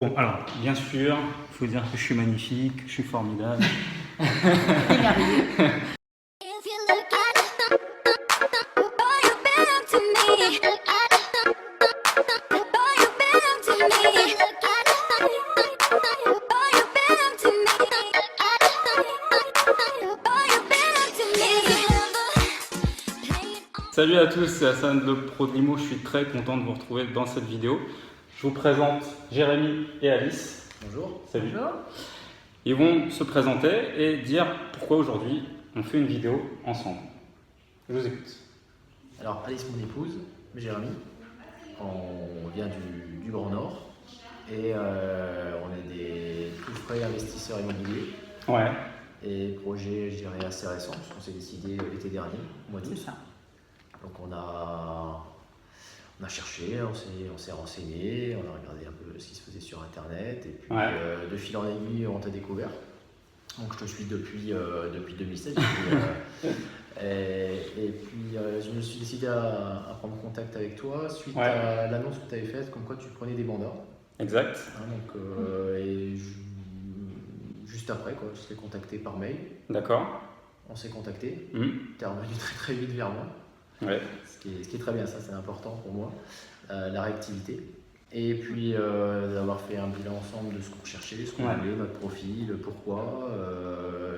Bon, alors, bien sûr, il faut dire que je suis magnifique, je suis formidable. Salut à tous, c'est Hassan, le pro de l'IMO. Je suis très content de vous retrouver dans cette vidéo. Je vous présente Jérémy et Alice. Bonjour. Salut. Bonjour. Ils vont se présenter et dire pourquoi aujourd'hui on fait une vidéo ensemble. Je vous écoute. Alors Alice, mon épouse, Jérémy, on vient du Grand Nord et on est des tout frais investisseurs immobiliers Ouais, et projet, je dirais, assez récent puisqu'on s'est décidé l'été dernier, au mois d'août. C'est ça. Donc on a cherché, on s'est renseigné, on a regardé un peu ce qui se faisait sur internet et puis Ouais. de fil en aiguille on t'a découvert. Donc je te suis depuis 2016. Et puis je me suis décidé à prendre contact avec toi suite Ouais. à l'annonce que tu avais faite comme quoi tu prenais des mandats. exact. Hein, donc, juste après, quoi, je t'ai contacté par mail, D'accord. on s'est contacté, Mhm. tu es revenu très très vite vers moi. Ouais. Ce qui est très bien, ça c'est important pour moi, la réactivité. Et puis d'avoir fait un bilan ensemble de ce qu'on recherchait, ce qu'on Ouais. voulait, notre profil, le pourquoi.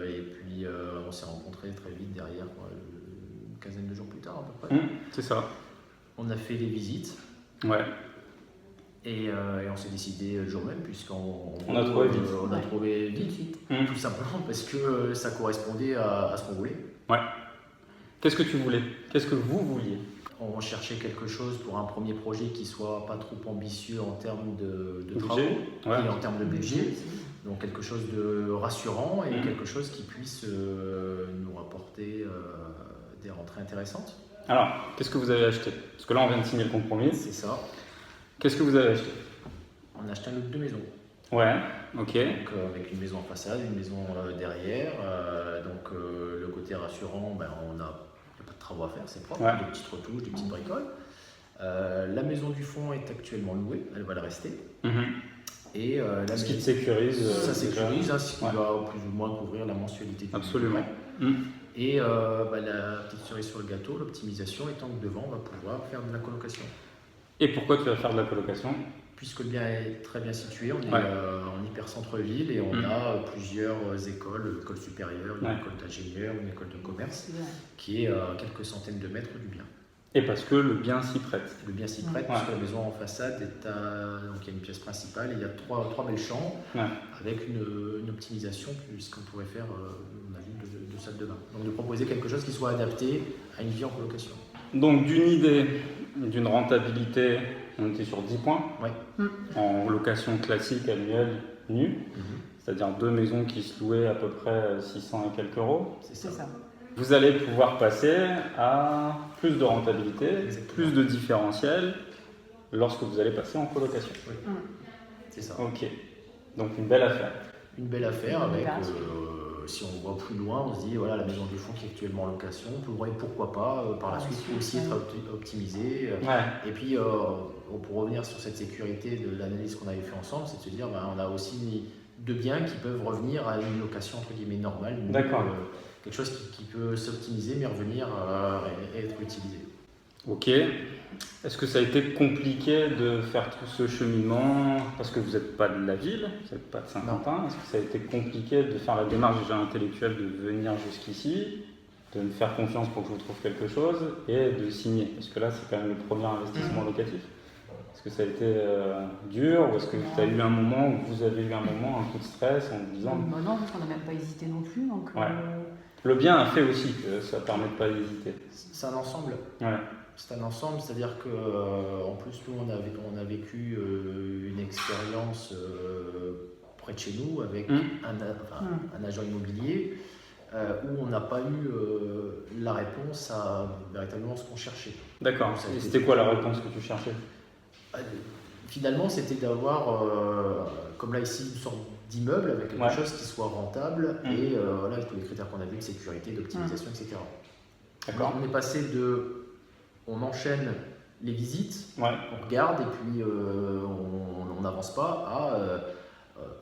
Et puis on s'est rencontrés très vite derrière, quoi, une quinzaine de jours plus tard à peu près. Mhm. C'est ça. On a fait les visites Ouais. et on s'est décidé le jour même, puisqu'on On a trouvé vite. on a Ouais. trouvé Tout de vite, suite. Mhm. tout simplement parce que ça correspondait à ce qu'on voulait. Ouais. Qu'est-ce que tu voulais? Qu'est-ce que vous vouliez? On cherchait quelque chose pour un premier projet qui soit pas trop ambitieux en termes de Budget. travaux Ouais. et en termes de budget. Donc quelque chose de rassurant et Mhm. quelque chose qui puisse nous rapporter des rentrées intéressantes. Alors, qu'est-ce que vous avez acheté? Parce que là, on vient de signer le compromis. C'est ça. Qu'est-ce que vous avez acheté? On a acheté un lot de maisons. Ouais, ok. Donc avec une maison en façade, une maison derrière. Donc le côté rassurant, ben, il n'y a pas de travaux à faire, c'est propre, Ouais. des petites retouches, des petites bricoles. La maison du fond est actuellement louée, elle va le rester. Mhm. Et Ce qui te sécurise. ça déjà. sécurise, hein, ce qui Ouais. va plus ou moins couvrir la mensualité du Absolument. logement. Mhm. Et la petite cerise sur le gâteau, l'optimisation étant que devant, on va pouvoir faire de la colocation. Et pourquoi tu vas faire de la colocation? Puisque le bien est très bien situé, on est Ouais. en hyper centre-ville et on Mhm. a plusieurs écoles, une école supérieure, une Ouais. école d'ingénieur, une école de commerce, C'est bien. qui est à quelques centaines de mètres du bien. Et parce que le bien s'y prête. Le bien s'y prête, Ouais. puisque la maison en façade est donc il y a une pièce principale et il y a trois belles chambres Ouais. avec une optimisation puisqu'on pourrait faire on a vu de salle de bain. Donc de proposer quelque chose qui soit adapté à une vie en colocation. Donc, d'une idée, d'une rentabilité, on était sur 10 points. Ouais. En location classique annuelle nue, Mhm. c'est-à-dire deux maisons qui se louaient à peu près 600 et quelques euros. C'est C'est ça. ça. Vous allez pouvoir passer à plus de rentabilité, Exactement. plus de différentiel lorsque vous allez passer en colocation. C'est ça. Ok, donc une belle affaire. Une belle affaire Une avec, belle affaire. si on voit plus loin, on se dit voilà la maison du fond qui est actuellement en location, pourquoi pas par la Par la suite suite, aussi ouais. être optimisée. Ouais, Et puis pour revenir sur cette sécurité de l'analyse qu'on avait fait ensemble, c'est de se dire ben, on a aussi deux biens qui peuvent revenir à une location entre guillemets normale, D'accord. quelque chose qui peut s'optimiser mais revenir et être utilisé. ok. Est-ce que ça a été compliqué de faire tout ce cheminement parce que vous n'êtes pas de la ville, vous n'êtes pas de Saint-Quentin? Est-ce que ça a été compliqué de faire la démarche déjà intellectuelle de venir jusqu'ici, de me faire confiance pour que je vous trouve quelque chose et de signer? Parce que là, c'est quand même le premier investissement locatif. Est-ce que ça a été dur ou est-ce que tu as eu un moment où vous avez eu un moment, un coup de stress en vous disant Bah non, parce qu'on n'a même pas hésité non plus. Donc, Ouais. le bien a fait aussi que ça permet de pas hésiter. C'est un ensemble. Ouais. C'est un ensemble, c'est-à-dire que en plus nous on a vécu une expérience près de chez nous avec un agent immobilier où on n'a pas eu la réponse à véritablement ce qu'on cherchait. D'accord. Ça a Et été- c'était quoi la réponse que tu cherchais? Finalement c'était d'avoir, comme là ici, une sorte d'immeuble avec quelque Ouais. chose qui soit rentable Mm. et voilà, avec tous les critères qu'on a vus de sécurité, d'optimisation, etc. D'accord. On est passé de on enchaîne les visites, Ouais. on regarde et puis on n'avance pas à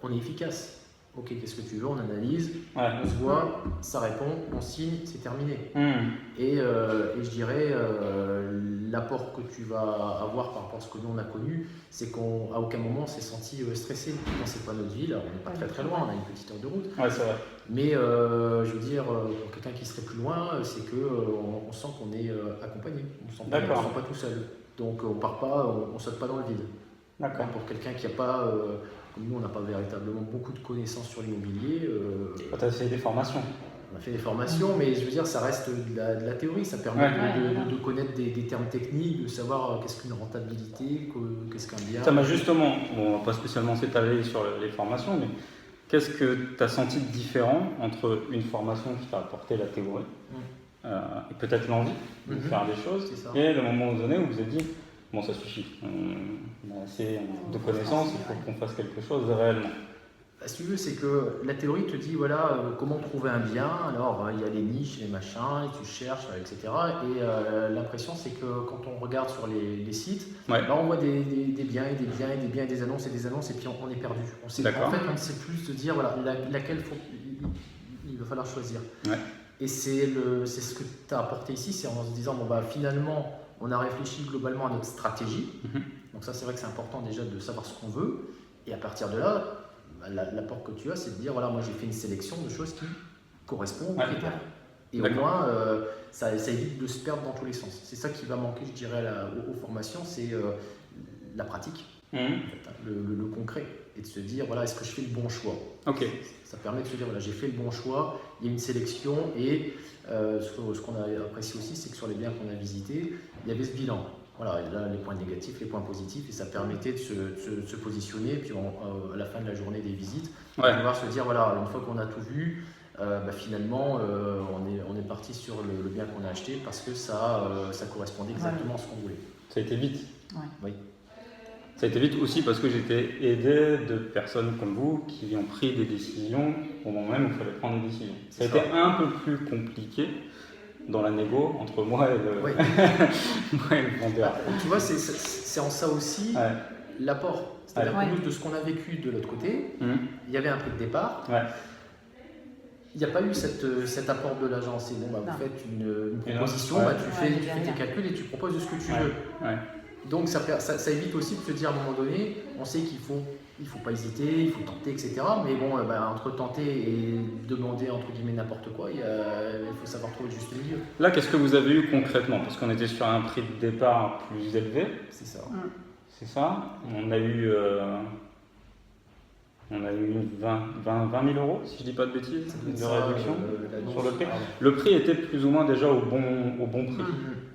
on est efficace. Ok, qu'est-ce que tu veux, on analyse, Ouais. on se voit, ça répond, on signe, c'est terminé. Mmh. Et je dirais, l'apport que tu vas avoir par rapport à ce que nous on a connu, c'est qu'à aucun moment on s'est senti stressé. Quand c'est pas notre ville, on n'est pas très très loin, on a une petite heure de route. Ouais, c'est vrai. Mais je veux dire, pour quelqu'un qui serait plus loin, c'est que on sent qu'on est accompagné, on ne se sent pas tout seul. Donc on part pas, on saute pas dans le vide. D'accord. Pour quelqu'un qui n'a pas, comme nous on n'a pas véritablement beaucoup de connaissances sur l'immobilier. Tu as fait des formations. On a fait des formations, mais je veux dire, ça reste de la théorie, ça permet de connaître des termes techniques, de savoir qu'est-ce qu'une rentabilité, qu'est-ce qu'un bien. Ça m'a justement, on va pas spécialement s'étaler sur les formations, mais qu'est-ce que tu as senti de différent entre une formation qui t'a apporté la théorie et peut-être l'envie de faire des choses, et le moment donné où vous avez dit, bon ça suffit, on a assez de connaissances, il faut qu'on fasse quelque chose de réellement. Si tu veux, c'est que la théorie te dit voilà comment trouver un bien. Alors il y a les niches, les machins, et tu cherches, etc. Et l'impression c'est que quand on regarde sur les sites, là on voit des biens et des biens et des biens et des annonces, et puis on est perdu. En fait, on ne sait plus se dire voilà laquelle il va falloir choisir. Ouais. Et c'est ce que tu as apporté ici, c'est en se disant bon bah finalement on a réfléchi globalement à notre stratégie. Donc ça c'est vrai que c'est important déjà de savoir ce qu'on veut. Et à partir de là, l'apport que tu as, c'est de dire voilà, moi j'ai fait une sélection de choses qui correspondent aux critères. Et au moins, ça évite de se perdre dans tous les sens. C'est ça qui va manquer, je dirais, aux formations, c'est la pratique, en fait, le concret. Et de se dire voilà, est-ce que je fais le bon choix? Ça permet de se dire voilà, j'ai fait le bon choix, il y a une sélection. Et ce qu'on a apprécié aussi, c'est que sur les biens qu'on a visités, il y avait ce bilan. Voilà, et là, les points négatifs, les points positifs, et ça permettait de se positionner, puis à la fin de la journée des visites, de pouvoir se dire, voilà, une fois qu'on a tout vu, finalement, on est parti sur le bien qu'on a acheté parce que ça correspondait exactement à ce qu'on voulait. Ça a été vite. Oui. Ça a été vite aussi parce que j'étais aidé de personnes comme vous qui ont pris des décisions au moment même où il fallait prendre des décisions. Ça a été un peu plus compliqué dans la négo entre moi et le vendeur. Tu vois, c'est en ça aussi l'apport. C'est-à-dire que nous, de ce qu'on a vécu de l'autre côté, il y avait un prix de départ. Il n'y a pas eu cet apport de l'agence. Et bon, vous faites une proposition, tu fais tes calculs et tu proposes ce que tu veux. Donc ça évite aussi de se dire à un moment donné, on sait qu'il faut pas hésiter, il faut tenter, etc. Mais bon, entre tenter et demander entre guillemets n'importe quoi, il faut savoir trouver le juste milieu. Là, qu'est-ce que vous avez eu concrètement? Parce qu'on était sur un prix de départ plus élevé. C'est ça. C'est ça. On a eu 20 000 euros, si je dis pas de bêtises, de réduction sur le prix. Le prix était plus ou moins déjà au bon prix.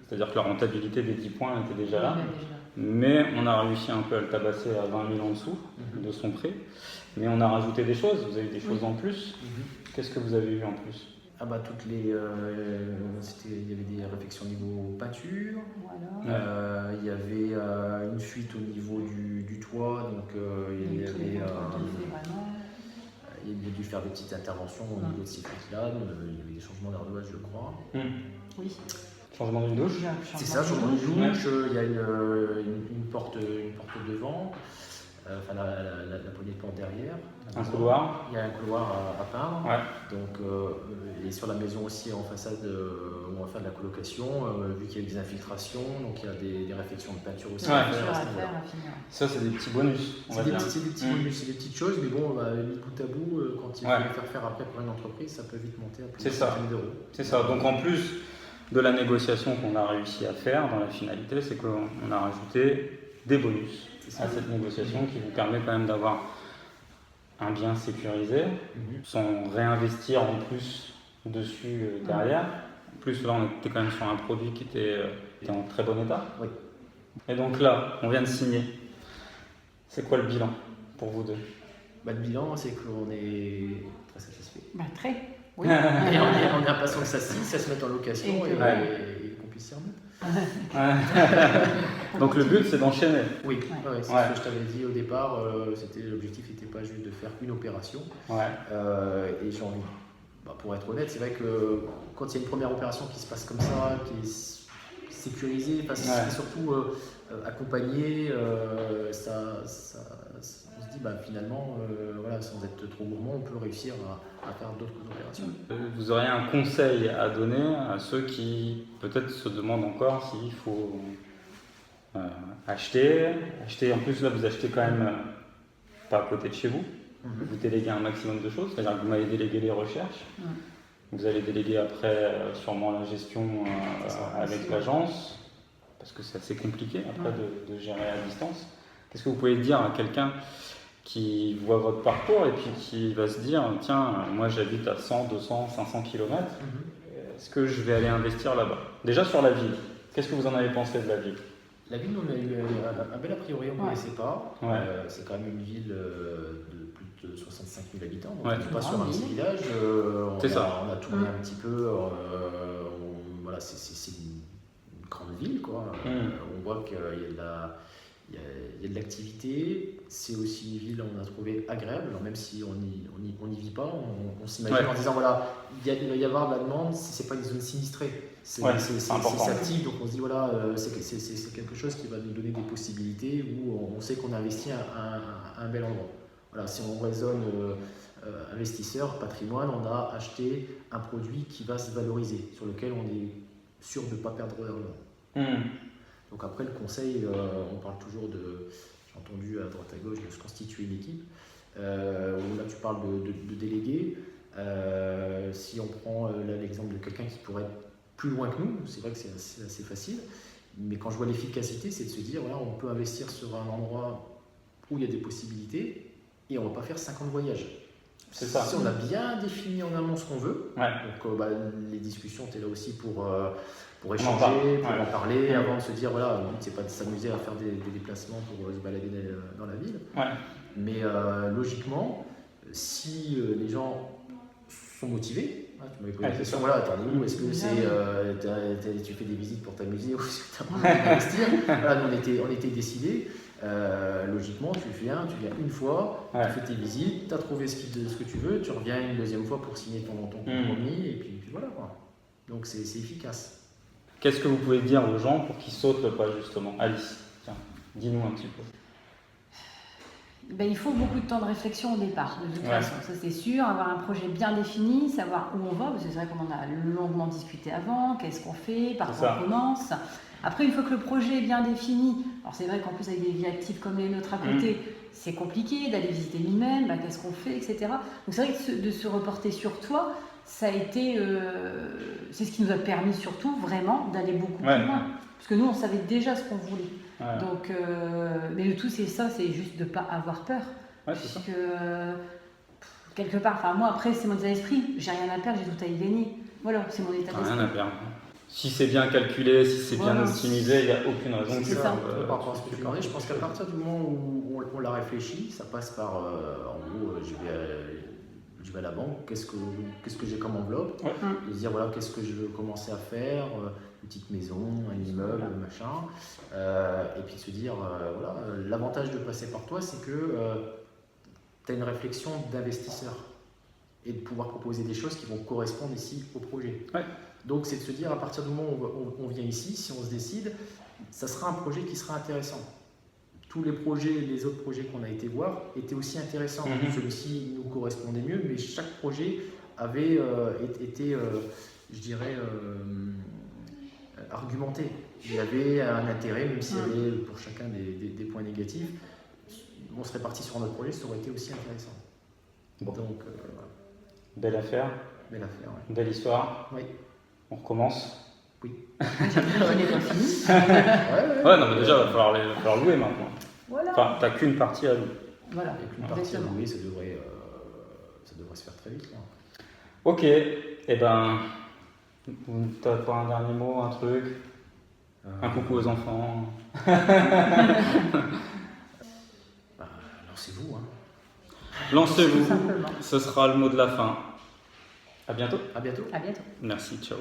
C'est-à-dire que la rentabilité des 10 points était déjà là. Mais on a réussi un peu à le tabasser à 20 000 en dessous de son prix. Mais on a rajouté des choses, vous avez eu des choses en plus. Qu'est-ce que vous avez eu en plus? Il y avait des réflexions au niveau peinture, il y avait une fuite au niveau du toit, donc il a dû faire des petites interventions au niveau de ces fuites-là, il y avait des changements d'ardoise, je crois. Oui. Changement d'une douche. C'est ça, changement d'une douche, il y a une porte devant, la poignée de porte derrière. Un couloir. Il y a un couloir à peindre. Donc, et sur la maison aussi, en façade, où on va faire de la colocation, vu qu'il y a eu des infiltrations, donc il y a des réflexions de peinture aussi à faire. Ça, c'est des petits bonus. C'est des petits bonus, c'est des petites choses, mais bon, mis bout à bout, quand il faut les faire après pour une entreprise, ça peut vite monter à plusieurs centaines d'euros. C'est ça. Donc en plus de la négociation qu'on a réussi à faire dans la finalité, c'est qu'on a rajouté des bonus à cette négociation qui vous permet quand même d'avoir un bien sécurisé sans réinvestir en plus dessus derrière. En plus là on était quand même sur un produit qui était en très bon état. Et donc là on vient de signer. C'est quoi le bilan pour vous deux? Le bilan, c'est qu'on est très satisfait. Très. Oui. Et on est impatient que ça se mette en location et qu'on puisse s'y remettre. Donc le but c'est d'enchaîner. Oui, c'est ce que je t'avais dit au départ. L'objectif n'était pas juste de faire une opération. Et j'ai envie, pour être honnête, c'est vrai que quand il y a une première opération qui se passe comme ça, sécurisé, parce que c'est surtout accompagné. On se dit finalement, voilà, sans être trop gourmand, on peut réussir à faire d'autres opérations. Vous auriez un conseil à donner à ceux qui peut-être se demandent encore s'il faut acheter. En plus, là, vous achetez quand même pas à côté de chez vous. Vous déléguez un maximum de choses, c'est-à-dire que vous m'avez délégué les recherches. Vous allez déléguer après sûrement la gestion avec l'agence, parce que c'est assez compliqué après de gérer à distance. Qu'est-ce que vous pouvez dire à quelqu'un qui voit votre parcours et puis qui va se dire tiens, moi j'habite à 100, 200, 500 km, est-ce que je vais aller investir là-bas? Déjà sur la ville, qu'est-ce que vous en avez pensé de la ville? La ville, on a eu un bel a priori, on ne connaissait pas. C'est quand même une ville de plus de 65 000 habitants, donc on n'est pas sur un petit village. On a tourné un petit peu, voilà, c'est une grande ville, quoi. On voit qu'il y a de l'activité. C'est aussi une ville on a trouvé agréable, alors même si on n'y vit pas, on s'imagine en disant voilà, il va y avoir de la demande, c'est pas une zone sinistrée. C'est actif, donc on se dit voilà, c'est quelque chose qui va nous donner des possibilités où on sait qu'on investit à un bel endroit. Voilà, si on raisonne investisseur, patrimoine, on a acheté un produit qui va se valoriser, sur lequel on est sûr de ne pas perdre d'argent. Donc après le conseil, on parle toujours j'ai entendu à droite à gauche, de se constituer une équipe. Là tu parles de déléguer. Si on prend l'exemple de quelqu'un qui pourrait être plus loin que nous, c'est vrai que c'est assez facile, mais quand je vois l'efficacité, c'est de se dire voilà, on peut investir sur un endroit où il y a des possibilités et on ne va pas faire 50 voyages. C'est ça. Si on a bien défini en amont ce qu'on veut, donc les discussions, tu es là aussi pour échanger, pour en parler, avant de se dire voilà, le but c'est pas de s'amuser à faire des déplacements pour se balader dans la ville. Mais logiquement, si les gens sont motivés, tu m'avais posé la question, voilà, t'en es où? Est-ce que tu fais des visites pour t'amuser ou est-ce que tu as envie d'investir? Voilà, nous on était décidés. Logiquement, tu viens une fois, tu fais tes visites, tu as trouvé ce que tu veux, tu reviens une deuxième fois pour signer ton compromis, et puis voilà, quoi. Donc c'est efficace. Qu'est-ce que vous pouvez dire aux gens pour qu'ils sautent le pas justement? Alice, tiens, dis-nous un petit peu. Il faut beaucoup de temps de réflexion au départ, de toute façon, ça c'est sûr, avoir un projet bien défini, savoir où on va, parce que c'est vrai qu'on en a longuement discuté avant, qu'est-ce qu'on fait, par quoi on commence. Après, une fois que le projet est bien défini, alors c'est vrai qu'en plus avec des vies actives comme les nôtres à côté, c'est compliqué d'aller visiter lui-même, qu'est-ce qu'on fait, etc. Donc c'est vrai que de se reporter sur toi, ça a été, c'est ce qui nous a permis surtout vraiment d'aller beaucoup plus loin. Parce que nous, on savait déjà ce qu'on voulait. Donc, mais le tout, c'est ça, c'est juste de ne pas avoir peur. Puisque, quelque part, moi après, c'est mon état d'esprit, j'ai rien à perdre, j'ai tout à y gagner. Voilà, c'est mon état d'esprit. Rien à perdre. Si c'est bien calculé, si c'est bien optimisé, il n'y a aucune raison que ça. Par rapport à ce que tu parlais, je pense qu'à partir du moment où on l'a réfléchi, ça passe par, en gros, je vais à la banque, qu'est-ce que j'ai comme enveloppe, et dire voilà, qu'est-ce que je veux commencer à faire, une petite maison, un immeuble, machin, et puis de se dire, voilà, l'avantage de passer par toi, c'est que tu as une réflexion d'investisseur et de pouvoir proposer des choses qui vont correspondre ici au projet. Donc c'est de se dire, à partir du moment où on vient ici, si on se décide, ça sera un projet qui sera intéressant. Tous les autres projets qu'on a été voir étaient aussi intéressants. Celui-ci nous correspondait mieux, mais chaque projet avait été, je dirais, argumenté. Il y avait un intérêt, même s'il y avait pour chacun des points négatifs. On serait parti sur notre projet, ça aurait été aussi intéressant. Donc, voilà. Belle affaire. Belle affaire, Belle histoire. On recommence. Oui. On est bien fini. Non, mais déjà, il va falloir louer maintenant. Voilà. Enfin, t'as qu'une partie à louer. Voilà. Et qu'une partie à louer, ça devrait se faire très vite. Là. Ok. T'as pas un dernier mot, un truc? Un coucou aux enfants? Lancez-vous. Lancez-vous. Ce sera le mot de la fin. À bientôt. À bientôt. À bientôt. Merci, ciao.